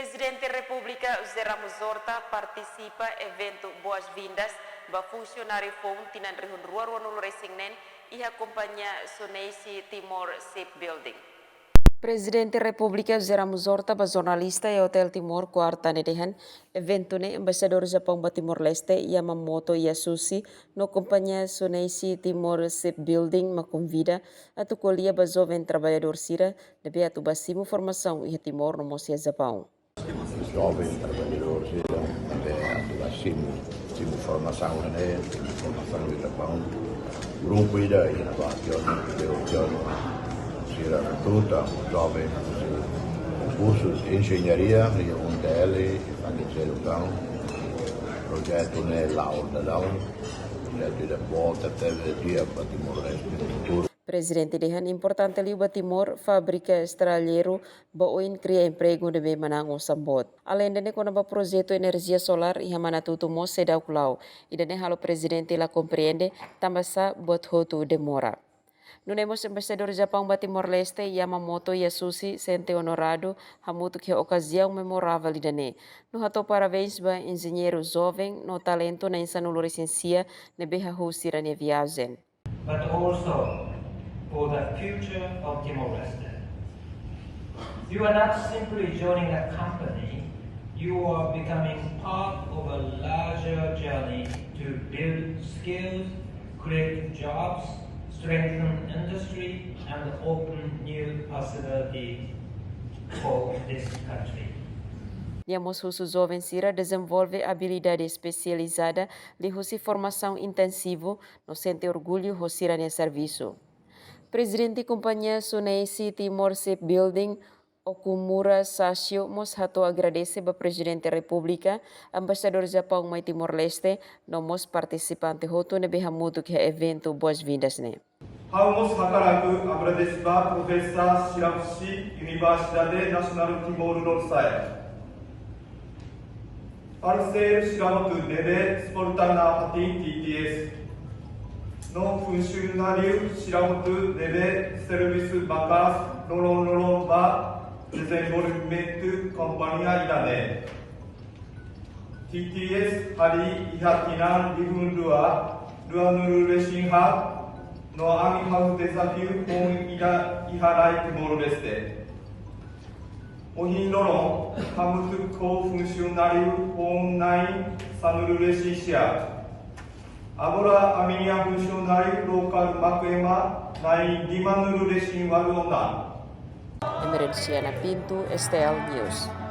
Presidente da República José Ramos Horta participa evento Boas-Vindas ba funcionário FON tinan rihun ruar no Resingnen e acompanha Soneisi Timor Shipbuilding. Presidente da República José Ramos Horta ba jornalista e Hotel Timor quarta nedehan evento ne embaixador Japão ba Timor Leste Yamamoto Yasushi no companhia Soneisi Timor Shipbuilding ma convida a tu colia ba jovem trabalhador sira debe atu basimo formação e Timor no Mosia Japão. Jovem trabalhador sira debe atu basimo formação ne formação di Japão grupo ida inovazione sira recruta jovem cursos de engenharia e UNTL Fagicerucão projeto ne Laordadão projeto de volta teve dia para Timor-Leste no futuro. Presidente dehan importante liu ba Timor fábrica estralheiro ba oin cria emprego de manango sambot. Além de kona ba projeto energia solar e hamana tutu mo sedau kulau. Idane halo presidente la compreende tambasa bot hotu demora. Nunemos embaixador Japão ba Timor-Leste Yamamoto Yasushi sente honorado hamutu que ocasião memorável idane. No hato parabéns ba engenheiro jovem no talento na insanulo licencia ne beha husira ne viagem. But also for the future of Timor-Leste. You are not simply joining a company, you are becoming part of a larger journey to build skills, create jobs, strengthen industry, and open new possibilities for this country. Niamos husu jovem sira desenvolve habilidade especializada li husi formação intensivo no sente orgulho hosira ne serviço. Presidente Companhia Soneisi Timor Shipbuilding Okumura Sashio mos hato agradece ba Presidente da República, Embaixador Japão mai Timor-Leste, no mos participante hoto ne behamutu que evento boas-vindas ne. Haumos hakaraku agradece ba Professor Shirafushi Universidade Nacional Timor Leste. Parceiro Shiramoto deve exportar na Hatin TTS. No funcionário Shiramoto deve serviço bacas nolon ba desenvolvimento companhia idane. TTS hari ihatinan dihundua dua nuru racing hub no ami hau desafio com ida iharai Timor-Leste. Ohindoro hamutu co-funcionário online sanuru resistência. Agora a minha funcionário local Macuema nai dimanuru racing warona. Emergenciana Pinto, STL News.